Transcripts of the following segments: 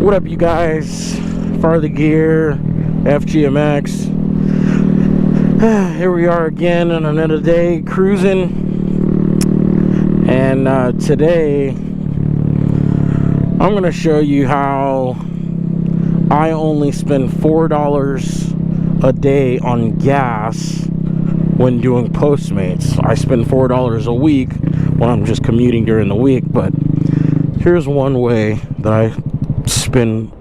What up, you guys? Farley Gear, FGMX. Here we are again on another day cruising, and today I'm going to show you how I only spend $4 a day on gas when doing Postmates. I spend $4 a week when I'm just commuting during the week, but here's one way that I spend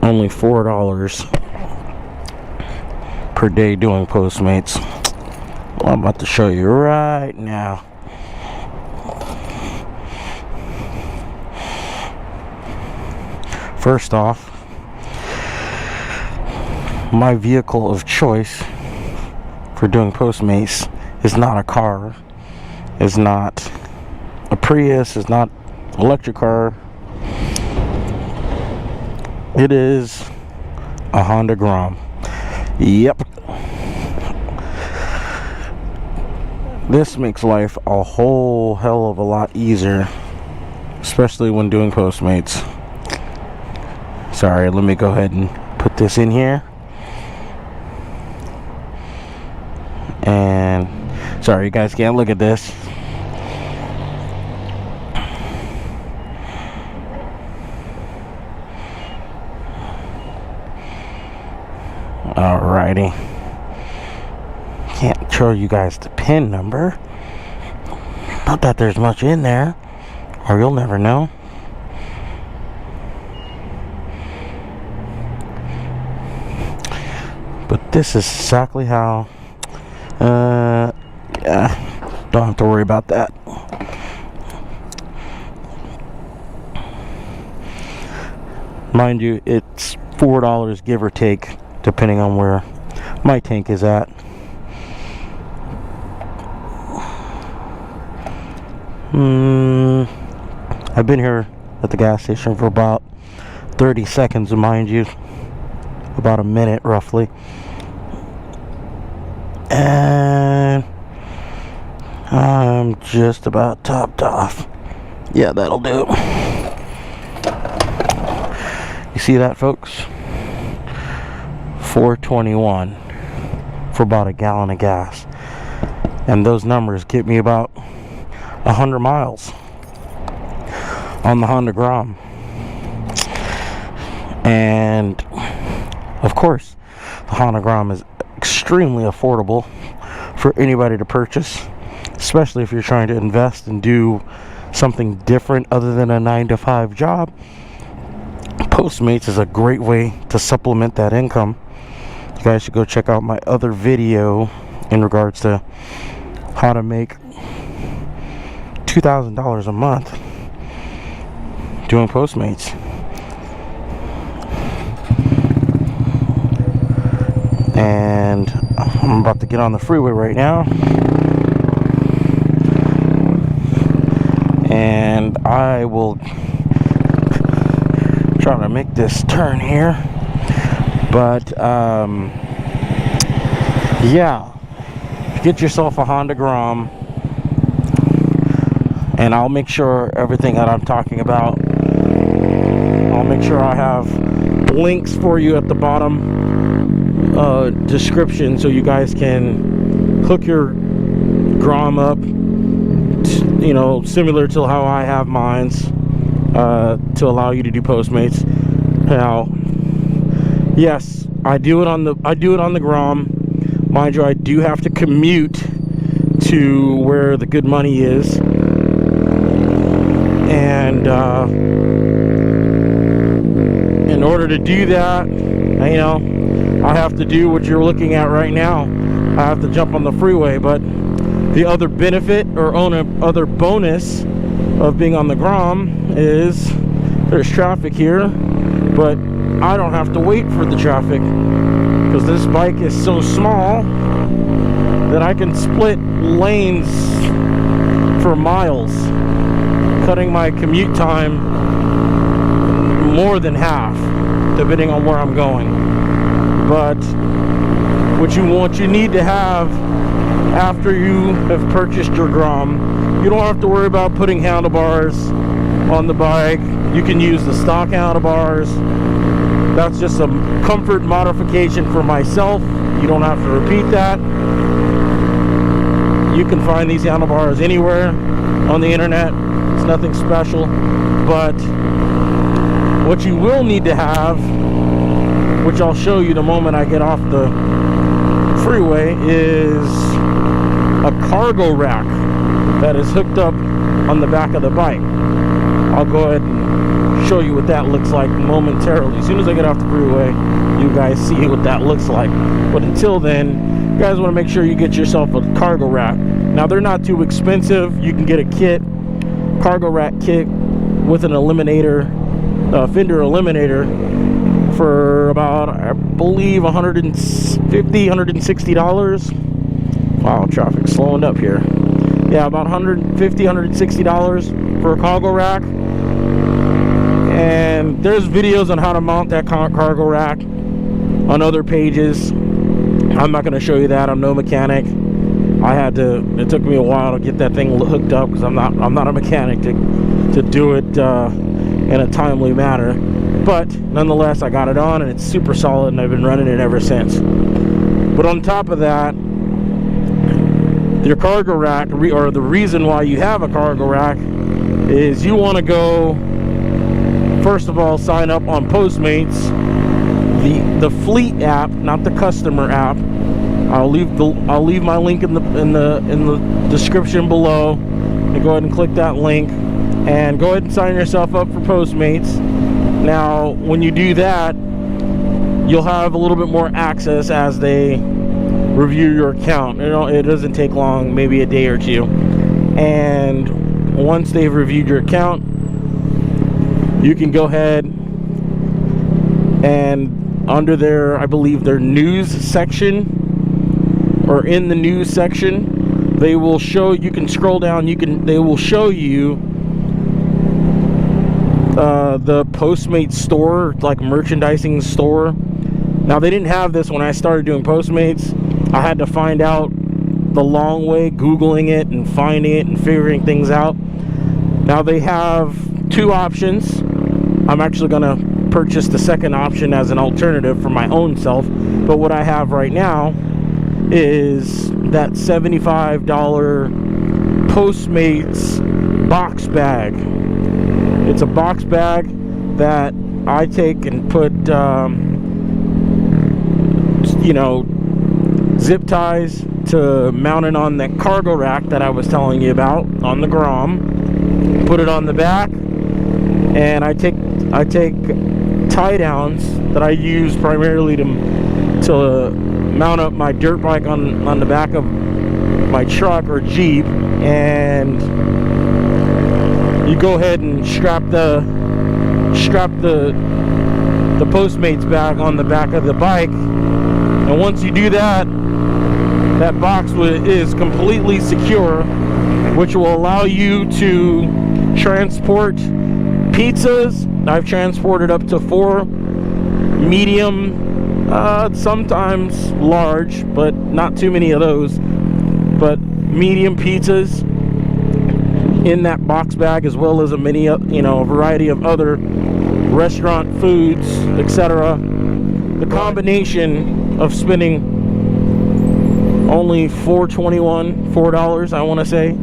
only $4 per day doing Postmates. Well, I'm about to show you right now. First off, my vehicle of choice for doing Postmates is not a car, is not a Prius, is not an electric car. It is a Honda Grom. Yep. This makes life a whole hell of a lot easier, especially when doing Postmates. Sorry, let me go ahead and put this in here. And sorry, you guys can't look at this. Alrighty. Can't show you guys the PIN number. Not that there's much in there, or you'll never know. But this is exactly how. Yeah, don't have to worry about that. Mind you, it's $4 give or take, depending on where my tank is at. I've been here at the gas station for about 30 seconds, mind you, about a minute roughly, and I'm just about topped off. Yeah, that'll do. You see that, folks? $4.21 for about a gallon of gas, and those numbers get me about 100 miles on the Honda Grom. And of course, the Honda Grom is extremely affordable for anybody to purchase, especially if you're trying to invest and do something different other than a 9-to-5 job. Postmates is a great way to supplement that income. You guys should go check out my other video in regards to how to make $2,000 a month doing Postmates. And I'm about to get on the freeway right now, and I will try to make this turn here. But yeah, get yourself a Honda Grom, and I'll make sure everything that I'm talking about, I'll make sure I have links for you at the bottom description, so you guys can hook your Grom up, you know, similar to how I have mine's, to allow you to do Postmates. Now, yes, I do it on the Grom. Mind you, I do have to commute to where the good money is, and in order to do that, you know, I have to do what you're looking at right now. I have to jump on the freeway. But the other benefit, or other bonus of being on the Grom, is there's traffic here, but I don't have to wait for the traffic, because this bike is so small that I can split lanes for miles, cutting my commute time more than half, depending on where I'm going. But what you need to have after you have purchased your Grom, you don't have to worry about putting handlebars on the bike. You can use the stock handlebars. That's just some comfort modification for myself. You don't have to repeat that. You can find these handlebars anywhere on the internet. It's nothing special. But what you will need to have, which I'll show you the moment I get off the freeway, is a cargo rack that is hooked up on the back of the bike. I'll go ahead and show you what that looks like momentarily. As soon as I get off the freeway, you guys see what that looks like. But until then, you guys want to make sure you get yourself a cargo rack. Now, they're not too expensive. You can get a kit, cargo rack kit with an eliminator, fender eliminator, for about, I believe, $150, $160. Wow, traffic's slowing up here. Yeah, about $150, $160 for a cargo rack. And there's videos on how to mount that cargo rack on other pages. I'm not going to show you that. I'm no mechanic. It took me a while to get that thing hooked up because I'm not a mechanic to do it in a timely manner. But nonetheless, I got it on and it's super solid, and I've been running it ever since. But on top of that, your cargo rack, or the reason why you have a cargo rack, is you want to go, first of all, sign up on POSTMATES, the fleet app, not the customer app. I'll leave my link in the description below. And go ahead and click that link and go ahead and sign yourself up for POSTMATES. Now, when you do that, you'll have a little bit more access as they review your account. You know, it doesn't take long, maybe a day or two. And once they've reviewed your account, you can go ahead and under their, I believe, their news section, or in the news section, they will show, you can scroll down, they will show you the POSTMATES store, like merchandising store. Now, they didn't have this when I started doing POSTMATES. I had to find out the long way, Googling it and finding it and figuring things out. Now, they have two options. I'm actually going to purchase the second option as an alternative for my own self. But what I have right now is that $75 POSTMATES box bag. It's a box bag that I take and put, you know, zip ties to mount it on that cargo rack that I was telling you about on the grom. Put it on the back, and I take tie downs that I use primarily to mount up my dirt bike on the back of my truck or Jeep, and you go ahead and strap the POSTMATES bag on the back of the bike. And once you do that, that box is completely secure, which will allow you to transport pizzas. I've transported up to 4 medium, sometimes large, but not too many of those, but medium pizzas in that box bag, as well as a variety of other restaurant foods, etc. The combination of spending only $4 I want to say,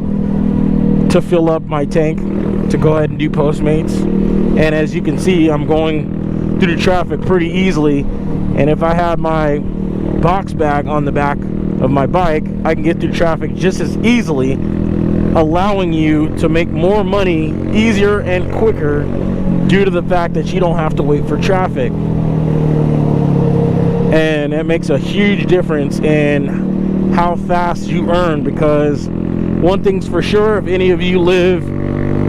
to fill up my tank to go ahead and do POSTMATES. And as you can see, I'm going through the traffic pretty easily, and if I have my box bag on the back of my bike, I can get through traffic just as easily, allowing you to make more money easier and quicker due to the fact that you don't have to wait for traffic. And it makes a huge difference in how fast you earn, because one thing's for sure, if any of you live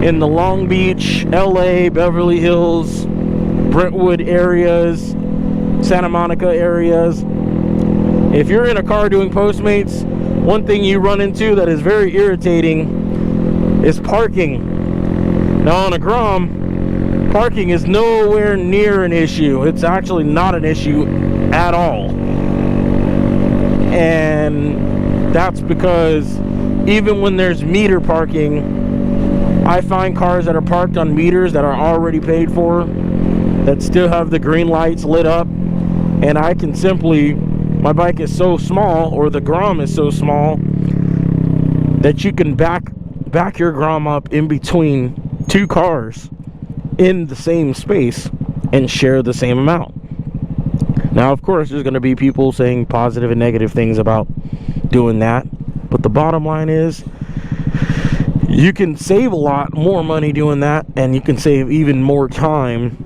in the Long Beach, LA, Beverly Hills, Brentwood areas, Santa Monica areas, if you're in a car doing POSTMATES, one thing you run into that is very irritating is parking. Now, on a grom, parking is nowhere near an issue. It's actually not an issue at all. And that's because even when there's meter parking, I find cars that are parked on meters that are already paid for, that still have the green lights lit up, and I can simply, my bike is so small, or the grom is so small, that you can back your grom up in between two cars in the same space and share the same amount. Now, of course, there's going to be people saying positive and negative things about doing that, but the bottom line is you can save a lot more money doing that, and you can save even more time